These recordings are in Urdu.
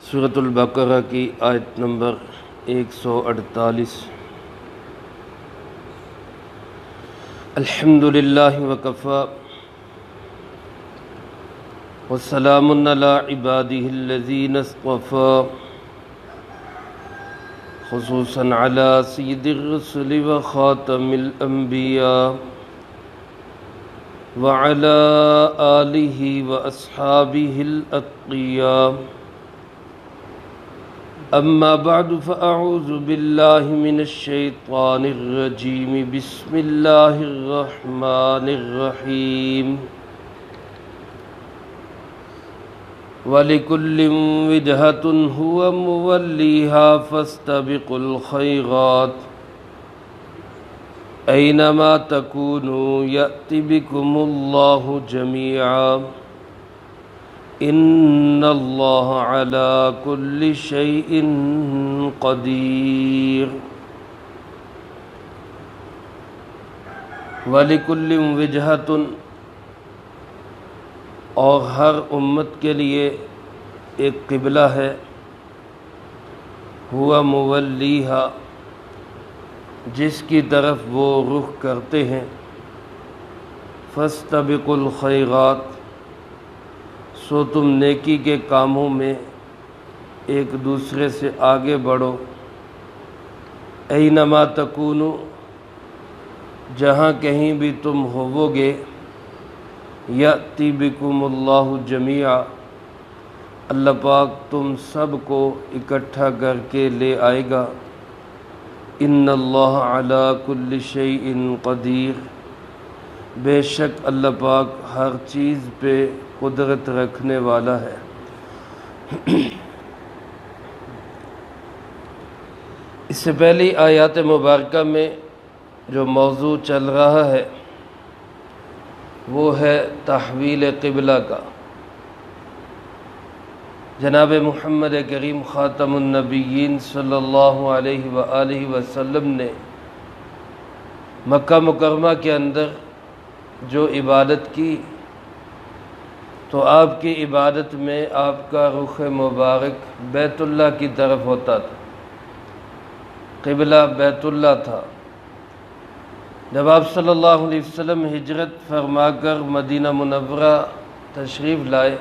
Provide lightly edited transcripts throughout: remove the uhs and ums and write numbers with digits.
سورۃ البقرہ کی آیت نمبر 148۔ الحمد للہ وکفی وسلام علی عبادہ الذین اصطفی، خصوصاً علی سید الرسل وخاتم الانبیاء وعلی آلہ واصحابہ الاتقیاء۔ اما بعد فاعوذ باللہ من الشیطان الرجیم، بسم اللہ الرحمن الرحیم۔ وَلِكُلٍّ وِجْهَةٌ هُوَ مُوَلِّيهَا فَاسْتَبِقُوا الْخَيْرَاتِ أَيْنَمَا تَكُونُوا يَأْتِ بِكُمُ اللَّهُ جَمِيعًا إِنَّ اللَّهَ عَلَى كُلِّ شَيْءٍ قَدِيرٌ۔ وَلِكُلٍّ وِجْهَةٌ، اور ہر امت کے لیے ایک قبلہ ہے، ہوا مولیہا، جس کی طرف وہ رخ کرتے ہیں۔ فاستبقوا الخیرات، سو تم نیکی کے کاموں میں ایک دوسرے سے آگے بڑھو۔ اینما تکونو، جہاں کہیں بھی تم ہووگے، یأتی بکم اللہ جمیعا، اللہ پاک تم سب کو اکٹھا کر کے لے آئے گا۔ ان اللہ علی کل شیء قدیر، بے شک اللہ پاک ہر چیز پہ قدرت رکھنے والا ہے۔ اس سے پہلی آیات مبارکہ میں جو موضوع چل رہا ہے وہ ہے تحویل قبلہ کا۔ جناب محمد کریم خاتم النبیین صلی اللہ علیہ وآلہ وسلم نے مکہ مکرمہ کے اندر جو عبادت کی، تو آپ کی عبادت میں آپ کا رخ مبارک بیت اللہ کی طرف ہوتا تھا، قبلہ بیت اللہ تھا۔ جب آپ صلی اللہ علیہ وسلم ہجرت فرما کر مدینہ منورہ تشریف لائے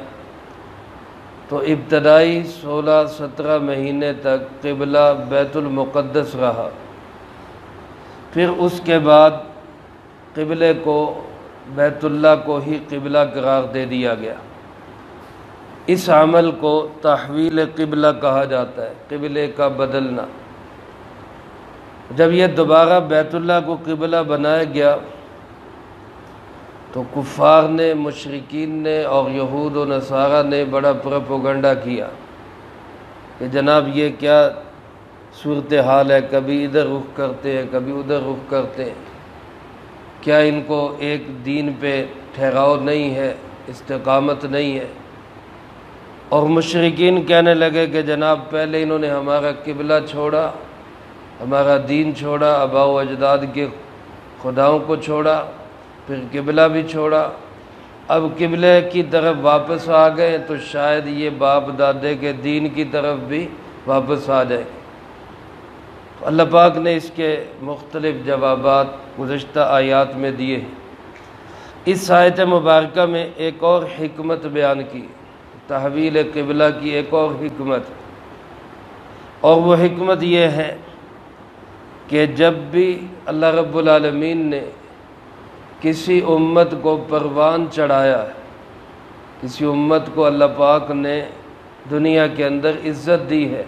تو ابتدائی 16-17 مہینے تک قبلہ بیت المقدس رہا، پھر اس کے بعد قبلے کو بیت اللہ کو ہی قبلہ قرار دے دیا گیا۔ اس عمل کو تحویل قبلہ کہا جاتا ہے، قبلے کا بدلنا۔ جب یہ دوبارہ بیت اللہ کو قبلہ بنایا گیا تو کفار نے، مشرکین نے اور یہود و نصارہ نے بڑا پروپیگنڈا کیا کہ جناب یہ کیا صورتحال ہے، کبھی ادھر رخ کرتے ہیں کبھی ادھر رخ کرتے ہیں، کیا ان کو ایک دین پہ ٹھہراؤ نہیں ہے، استقامت نہیں ہے؟ اور مشرکین کہنے لگے کہ جناب پہلے انہوں نے ہمارا قبلہ چھوڑا، ہمارا دین چھوڑا، آباء و اجداد کے خداؤں کو چھوڑا، پھر قبلہ بھی چھوڑا، اب قبلے کی طرف واپس آ گئے تو شاید یہ باپ دادے کے دین کی طرف بھی واپس آ جائے۔ تو اللہ پاک نے اس کے مختلف جوابات گزشتہ آیات میں دیے ہیں۔ اس آیت مبارکہ میں ایک اور حکمت بیان کی، تحویل قبلہ کی ایک اور حکمت، اور وہ حکمت یہ ہے کہ جب بھی اللہ رب العالمین نے کسی امت کو پروان چڑھایا ہے، کسی امت کو اللہ پاک نے دنیا کے اندر عزت دی ہے،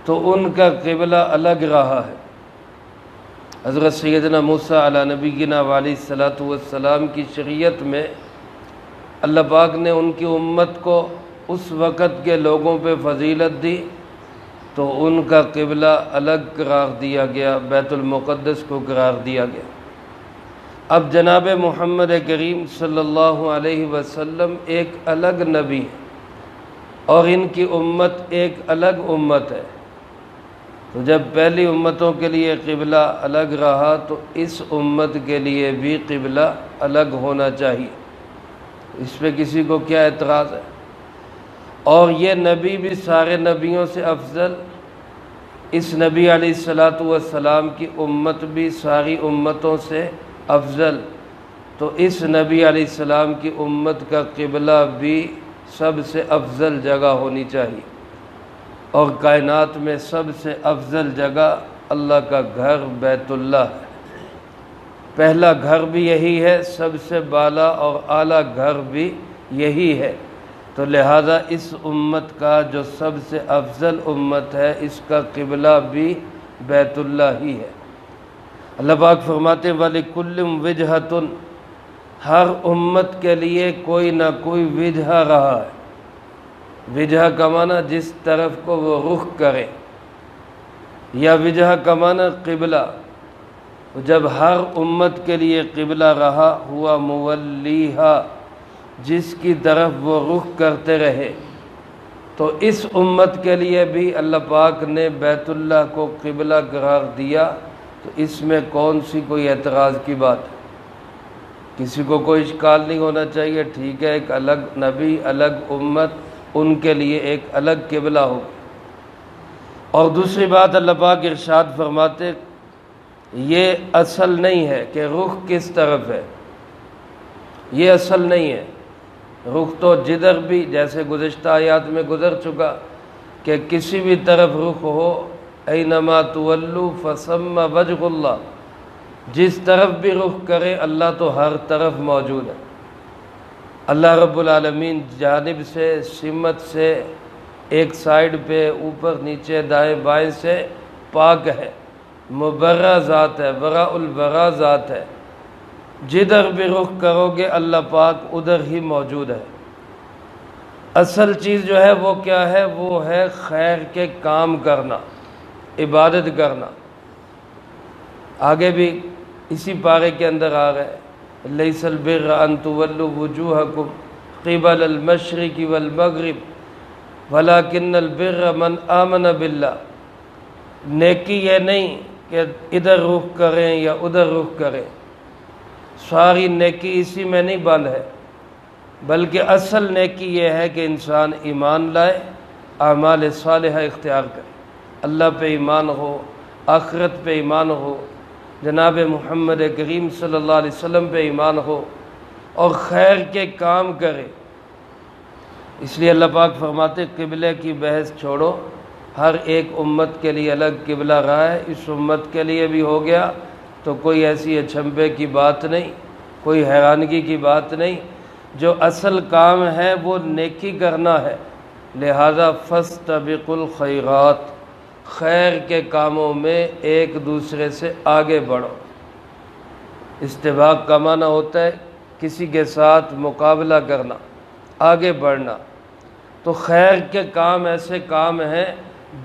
تو ان کا قبلہ الگ رہا ہے۔ حضرت سیدنا موسیٰ علی نبینا علیہ الصلاۃ والسلام کی شریعت میں اللہ پاک نے ان کی امت کو اس وقت کے لوگوں پہ فضیلت دی تو ان کا قبلہ الگ قرار دیا گیا، بیت المقدس کو قرار دیا گیا۔ اب جناب محمد کریم صلی اللہ علیہ وسلم ایک الگ نبی ہے اور ان کی امت ایک الگ امت ہے، تو جب پہلی امتوں کے لیے قبلہ الگ رہا تو اس امت کے لیے بھی قبلہ الگ ہونا چاہیے۔ اس پہ کسی کو کیا اعتراض ہے؟ اور یہ نبی بھی سارے نبیوں سے افضل، اس نبی علیہ الصلاۃ والسلام کی امت بھی ساری امتوں سے افضل، تو اس نبی علیہ السلام کی امت کا قبلہ بھی سب سے افضل جگہ ہونی چاہیے، اور کائنات میں سب سے افضل جگہ اللہ کا گھر بیت اللہ ہے۔ پہلا گھر بھی یہی ہے، سب سے بالا اور اعلیٰ گھر بھی یہی ہے، تو لہذا اس امت کا جو سب سے افضل امت ہے، اس کا قبلہ بھی بیت اللہ ہی ہے۔ اللہ پاک فرماتے ہیں وَلِكُلٍّ وِجْهَةٌ، ہر امت کے لیے کوئی نہ کوئی وجہ رہا ہے۔ وجہ کا معنی جس طرف کو وہ رخ کرے، یا وجہ کا معنی قبلہ۔ جب ہر امت کے لیے قبلہ رہا ہوا مولیہا، جس کی طرف وہ رخ کرتے رہے، تو اس امت کے لیے بھی اللہ پاک نے بیت اللہ کو قبلہ قرار دیا، تو اس میں کون سی کوئی اعتراض کی بات ہے؟ کسی کو کوئی اشکال نہیں ہونا چاہیے، ٹھیک ہے، ایک الگ نبی، الگ امت، ان کے لیے ایک الگ قبلہ ہو۔ اور دوسری بات اللہ پاک ارشاد فرماتے یہ اصل نہیں ہے کہ رخ کس طرف ہے، یہ اصل نہیں ہے۔ رخ تو جدھر بھی، جیسے گزشتہ آیات میں گزر چکا کہ کسی بھی طرف رخ ہو، اینما تولوا فثم وجہ اللہ، جس طرف بھی رخ کرے اللہ تو ہر طرف موجود ہے۔ اللہ رب العالمین جانب سے، سمت سے، ایک سائیڈ پہ، اوپر نیچے، دائیں بائیں سے پاک ہے، مبرہ ذات ہے، براء البراء ذات ہے۔ جدھر بھی رخ کرو گے اللہ پاک ادھر ہی موجود ہے۔ اصل چیز جو ہے وہ کیا ہے؟ وہ ہے خیر کے کام کرنا، عبادت کرنا۔ آگے بھی اسی پارے کے اندر آ گئے لیس البر ان تولوا وجوہکم قبل المشرق والمغرب ولکن البر من آمن باللہ۔ نیکی یہ نہیں کہ ادھر رخ کریں یا ادھر رخ کریں، ساری نیکی اسی میں نہیں بند ہے، بلکہ اصل نیکی یہ ہے کہ انسان ایمان لائے، اعمال صالحہ اختیار کرے، اللہ پہ ایمان ہو، آخرت پہ ایمان ہو، جناب محمد کریم صلی اللہ علیہ وسلم پہ ایمان ہو، اور خیر کے کام کرے۔ اس لیے اللہ پاک فرماتے قبلے کی بحث چھوڑو، ہر ایک امت کے لیے الگ قبلہ رہا ہے، اس امت کے لیے بھی ہو گیا، تو کوئی ایسی اچھمبے کی بات نہیں، کوئی حیرانگی کی بات نہیں۔ جو اصل کام ہے وہ نیکی کرنا ہے، لہذا فاستبقوا الخیرات، خیر کے کاموں میں ایک دوسرے سے آگے بڑھو۔ استباق کا معنی ہوتا ہے کسی کے ساتھ مقابلہ کرنا، آگے بڑھنا، تو خیر کے کام ایسے کام ہیں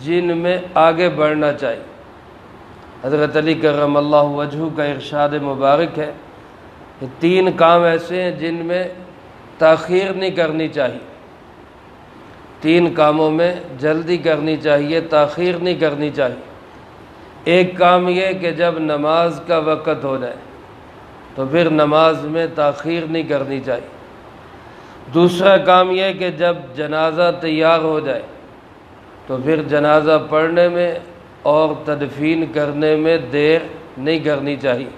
جن میں آگے بڑھنا چاہیے۔ حضرت علی کرم اللہ وجہہ کا ارشاد مبارک ہے کہ 3 کام ایسے ہیں جن میں تاخیر نہیں کرنی چاہیے، 3 کاموں میں جلدی کرنی چاہیے، تاخیر نہیں کرنی چاہیے۔ ایک کام یہ کہ جب نماز کا وقت ہو جائے تو پھر نماز میں تاخیر نہیں کرنی چاہیے۔ دوسرا کام یہ کہ جب جنازہ تیار ہو جائے تو پھر جنازہ پڑھنے میں اور تدفین کرنے میں دیر نہیں کرنی چاہیے۔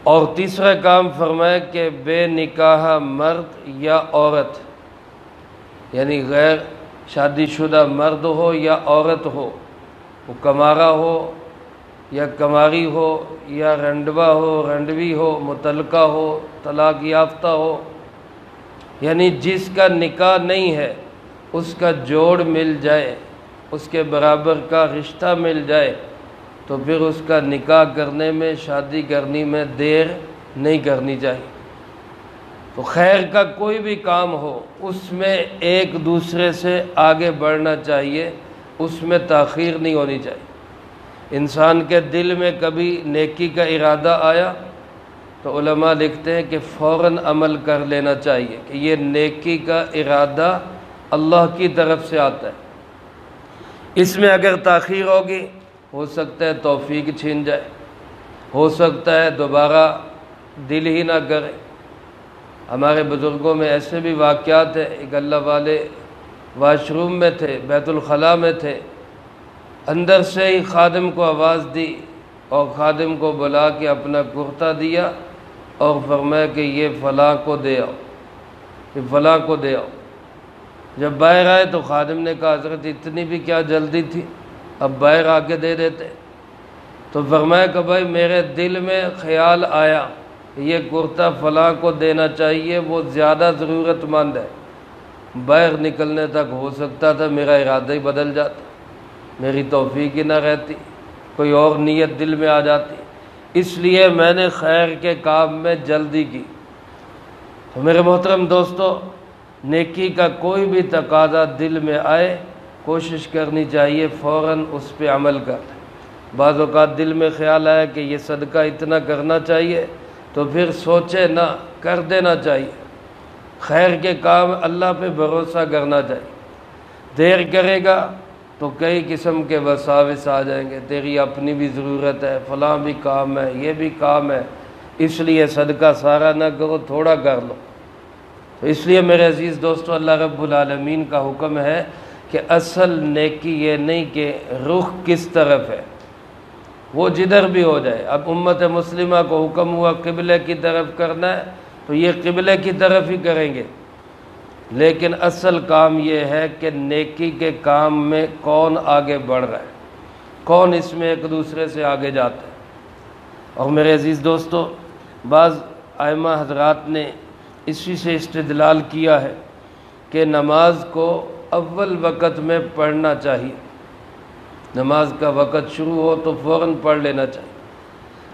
اور تیسرا کام فرمایا کہ بے نکاح مرد یا عورت، یعنی غیر شادی شدہ مرد ہو یا عورت ہو، وہ کمارہ ہو یا کماری ہو یا رنڈوا ہو، رنڈوی ہو، مطلقہ ہو، طلاق یافتہ ہو، یعنی جس کا نکاح نہیں ہے اس کا جوڑ مل جائے، اس کے برابر کا رشتہ مل جائے، تو پھر اس کا نکاح کرنے میں، شادی کرنے میں دیر نہیں کرنی چاہیے۔ تو خیر کا کوئی بھی کام ہو اس میں ایک دوسرے سے آگے بڑھنا چاہیے، اس میں تاخیر نہیں ہونی چاہیے۔ انسان کے دل میں کبھی نیکی کا ارادہ آیا تو علماء لکھتے ہیں کہ فوراً عمل کر لینا چاہیے کہ یہ نیکی کا ارادہ اللہ کی طرف سے آتا ہے۔ اس میں اگر تاخیر ہوگی ہو سکتا ہے توفیق چھین جائے، ہو سکتا ہے دوبارہ دل ہی نہ کرے۔ ہمارے بزرگوں میں ایسے بھی واقعات ہیں، ایک اللہ والے واش روم میں تھے، بیت الخلاء میں تھے، اندر سے ہی خادم کو آواز دی اور خادم کو بلا کے اپنا کرتا دیا اور فرمایا کہ یہ فلاں کو دے آؤ، یہ فلاں کو دے آؤ۔ جب باہر آئے تو خادم نے کہا حضرت اتنی بھی کیا جلدی تھی، اب باہر آ کے دے دیتے۔ تو فرمایا کہ بھائی میرے دل میں خیال آیا کہ یہ کرتا فلاں کو دینا چاہیے، وہ زیادہ ضرورت مند ہے۔ باہر نکلنے تک ہو سکتا تھا میرا ارادہ ہی بدل جاتا، میری توفیق ہی نہ رہتی، کوئی اور نیت دل میں آ جاتی، اس لیے میں نے خیر کے کام میں جلدی کی۔ تو میرے محترم دوستو، نیکی کا کوئی بھی تقاضا دل میں آئے کوشش کرنی چاہیے فوراً اس پہ عمل کر لیں۔ بعض اوقات دل میں خیال آیا کہ یہ صدقہ اتنا کرنا چاہیے تو پھر سوچے نہ، کر دینا چاہیے۔ خیر کے کام اللہ پہ بھروسہ کرنا چاہیے۔ دیر کرے گا تو کئی قسم کے وساوس آ جائیں گے، تیری اپنی بھی ضرورت ہے، فلاں بھی کام ہے، یہ بھی کام ہے، اس لیے صدقہ سارا نہ کرو، تھوڑا کر لو۔ تو اس لیے میرے عزیز دوستو، اللہ رب العالمین کا حکم ہے کہ اصل نیکی یہ نہیں کہ رخ کس طرف ہے، وہ جدھر بھی ہو جائے۔ اب امت مسلمہ کو حکم ہوا قبلے کی طرف کرنا ہے تو یہ قبلے کی طرف ہی کریں گے، لیکن اصل کام یہ ہے کہ نیکی کے کام میں کون آگے بڑھ رہا ہے، کون اس میں ایک دوسرے سے آگے جاتا ہے۔ اور میرے عزیز دوستو، بعض ائمہ حضرات نے اسی سے استدلال کیا ہے کہ نماز کو اول وقت میں پڑھنا چاہیے، نماز کا وقت شروع ہو تو فوراً پڑھ لینا چاہیے۔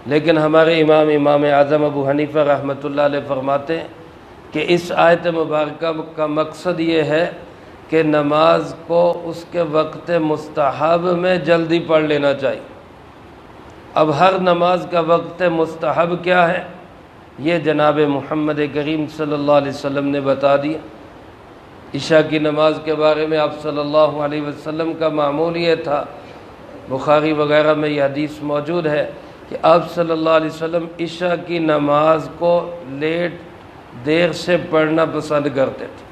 لیکن ہمارے امام اعظم ابو حنیفہ رحمۃ اللہ علیہ فرماتے ہیں کہ اس آیت مبارکہ کا مقصد یہ ہے کہ نماز کو اس کے وقت مستحب میں جلدی پڑھ لینا چاہیے۔ اب ہر نماز کا وقت مستحب کیا ہے یہ جناب محمد کریم صلی اللہ علیہ وسلم نے بتا دیا۔ عشاء کی نماز کے بارے میں آپ صلی اللہ علیہ وسلم کا معمول یہ تھا، بخاری وغیرہ میں یہ حدیث موجود ہے کہ آپ صلی اللہ علیہ وسلم عشاء کی نماز کو دیر سے پڑھنا پسند کرتے تھے،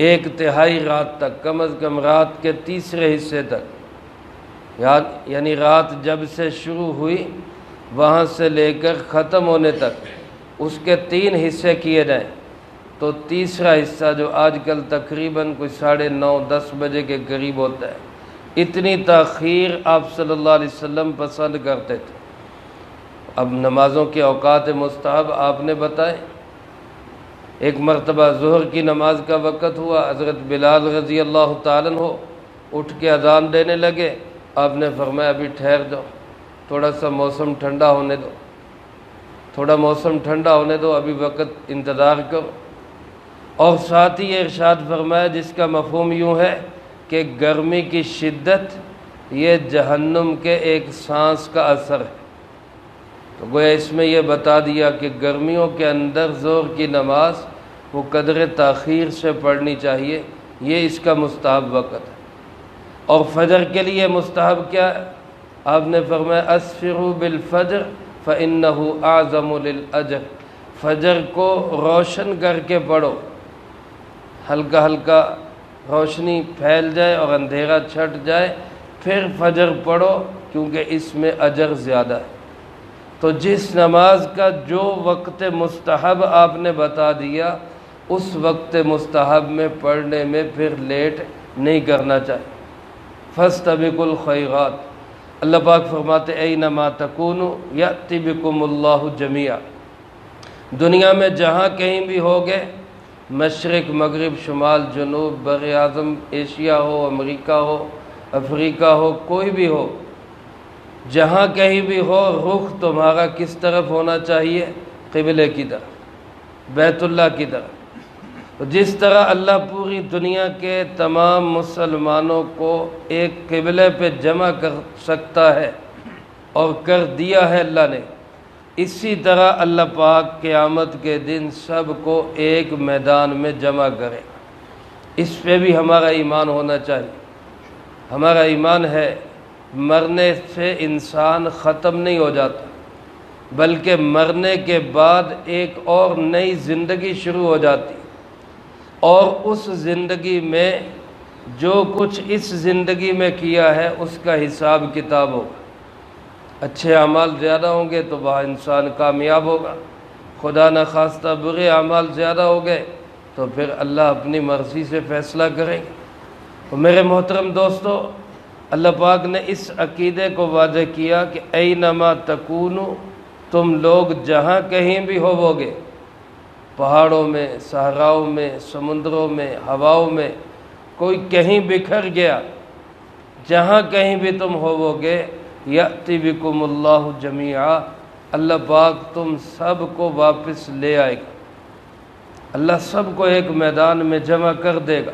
1/3 رات تک، کم از کم رات کے تیسرے حصے تک، یعنی رات جب سے شروع ہوئی وہاں سے لے کر ختم ہونے تک اس کے 3 حصے کیے جائیں تو تیسرا حصہ جو آج کل تقریباً کوئی 9:30 10 بجے کے قریب ہوتا ہے، اتنی تاخیر آپ صلی اللہ علیہ وسلم پسند کرتے تھے۔ اب نمازوں کے اوقات مستحب آپ نے بتائے۔ ایک مرتبہ ظہر کی نماز کا وقت ہوا، حضرت بلال رضی اللہ تعالیٰ عنہ اٹھ کے اذان دینے لگے، آپ نے فرمایا ابھی ٹھہر جاؤ، تھوڑا سا موسم ٹھنڈا ہونے دو، تھوڑا موسم ٹھنڈا ہونے دو، ابھی وقت انتظار کرو۔ اور ساتھ ہی یہ ارشاد فرمایا جس کا مفہوم یوں ہے کہ گرمی کی شدت یہ جہنم کے ایک سانس کا اثر ہے۔ تو گویا اس میں یہ بتا دیا کہ گرمیوں کے اندر ظہر کی نماز وہ قدر تاخیر سے پڑھنی چاہیے، یہ اس کا مستحب وقت ہے۔ اور فجر کے لیے مستحب کیا ہے؟ آپ نے فرمایا اسفروا بالفجر فإنہ اعظم للأجر، فجر کو روشن کر کے پڑھو، ہلکا ہلکا روشنی پھیل جائے اور اندھیرا چھٹ جائے پھر فجر پڑھو، کیونکہ اس میں اجر زیادہ ہے۔ تو جس نماز کا جو وقت مستحب آپ نے بتا دیا اس وقت مستحب میں پڑھنے میں پھر لیٹ نہیں کرنا چاہیے۔ فاستبقوا الخیرات، اللہ پاک فرماتے اینما تکونوا یأتی بکم اللہ جمیعا، دنیا میں جہاں کہیں بھی ہوگے، مشرق مغرب شمال جنوب بر اعظم ایشیا ہو امریکہ ہو افریقہ ہو کوئی بھی ہو، جہاں کہیں بھی ہو رخ تمہارا کس طرف ہونا چاہیے؟ قبلے کی طرف، بیت اللہ کی طرف۔ تو جس طرح اللہ پوری دنیا کے تمام مسلمانوں کو ایک قبلے پہ جمع کر سکتا ہے اور کر دیا ہے اللہ نے، اسی طرح اللہ پاک قیامت کے دن سب کو ایک میدان میں جمع کرے۔ اس پہ بھی ہمارا ایمان ہونا چاہیے۔ ہمارا ایمان ہے مرنے سے انسان ختم نہیں ہو جاتا، بلکہ مرنے کے بعد ایک اور نئی زندگی شروع ہو جاتی۔ اور اس زندگی میں جو کچھ اس زندگی میں کیا ہے اس کا حساب کتاب ہوگا۔ اچھے اعمال زیادہ ہوں گے تو وہاں انسان کامیاب ہوگا، خدا نخواستہ برے اعمال زیادہ ہو گئے تو پھر اللہ اپنی مرضی سے فیصلہ کریں گے۔ تو میرے محترم دوستو، اللہ پاک نے اس عقیدے کو واضح کیا کہ اینما تکونو، تم لوگ جہاں کہیں بھی ہوو گے، پہاڑوں میں، صحراؤں میں، سمندروں میں، ہواؤں میں، کوئی کہیں بکھر گیا، جہاں کہیں بھی تم ہوو گے، یأتی بکم اللہ جمیعا، اللہ پاک تم سب کو واپس لے آئے گا، اللہ سب کو ایک میدان میں جمع کر دے گا۔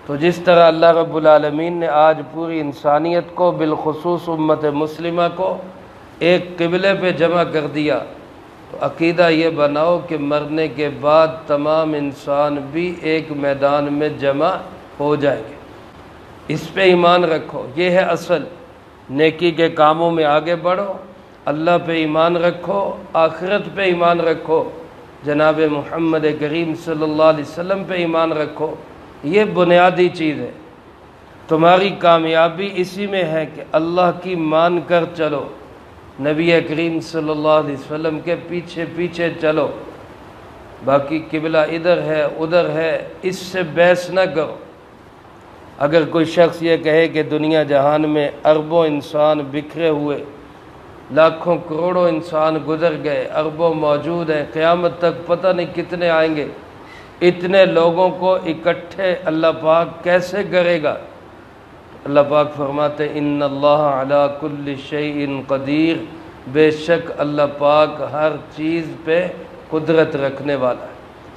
تو جس طرح اللہ رب العالمین نے آج پوری انسانیت کو، بالخصوص امت مسلمہ کو ایک قبلے پہ جمع کر دیا، تو عقیدہ یہ بناؤ کہ مرنے کے بعد تمام انسان بھی ایک میدان میں جمع ہو جائیں گے۔ اس پہ ایمان رکھو، یہ ہے اصل۔ نیکی کے کاموں میں آگے بڑھو، اللہ پہ ایمان رکھو، آخرت پہ ایمان رکھو، جناب محمد کریم صلی اللہ علیہ وسلم پہ ایمان رکھو، یہ بنیادی چیز ہے۔ تمہاری کامیابی اسی میں ہے کہ اللہ کی مان کر چلو، نبی کریم صلی اللہ علیہ وسلم کے پیچھے پیچھے چلو، باقی قبلہ ادھر ہے ادھر ہے اس سے بحث نہ کرو۔ اگر کوئی شخص یہ کہے کہ دنیا جہان میں اربوں انسان بکھرے ہوئے، لاکھوں کروڑوں انسان گزر گئے، اربوں موجود ہیں، قیامت تک پتہ نہیں کتنے آئیں گے، اتنے لوگوں کو اکٹھے اللہ پاک کیسے کرے گا؟ اللہ پاک فرماتے ان اللہ علی کل شیء قدیر، بے شک اللہ پاک ہر چیز پہ قدرت رکھنے والا ہے۔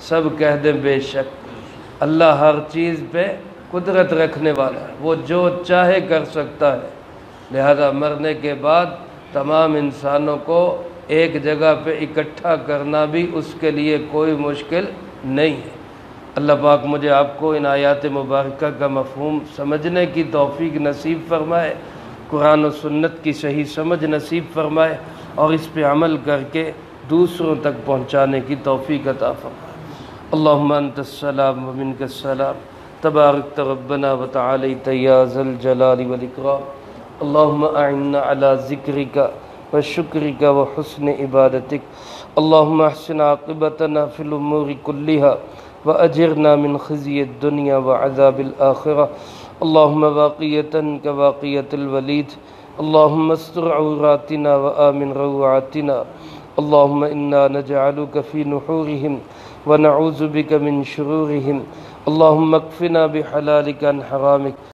سب کہہ دیں بے شک، اللہ ہر چیز پہ قدرت رکھنے والا ہے، وہ جو چاہے کر سکتا ہے۔ لہذا مرنے کے بعد تمام انسانوں کو ایک جگہ پہ اکٹھا کرنا بھی اس کے لیے کوئی مشکل نہیں ہے۔ اللہ پاک مجھے آپ کو ان آیات مبارکہ کا مفہوم سمجھنے کی توفیق نصیب فرمائے، قرآن و سنت کی صحیح سمجھ نصیب فرمائے، اور اس پہ عمل کر کے دوسروں تک پہنچانے کی توفیق عطا فرمائے۔ اللہم انت السلام و منک السلام، تبارکت ربنا و تعالیت یا ذا الجلال والاکرام۔ اللہم اعنا علی ذکرک و شکرک و حسن عبادتک۔ اللہم احسن عاقبتنا فی الامور کلہا وأجرنا من خزي الدنيا وعذاب الآخرة۔ اللهم واقية كواقية الوليد، اللهم استر عوراتنا وآمن روعاتنا، اللهم إنا نجعلك في نحورهم ونعوذ بك من شرورهم، اللهم اكفنا بحلالك عن حرامك۔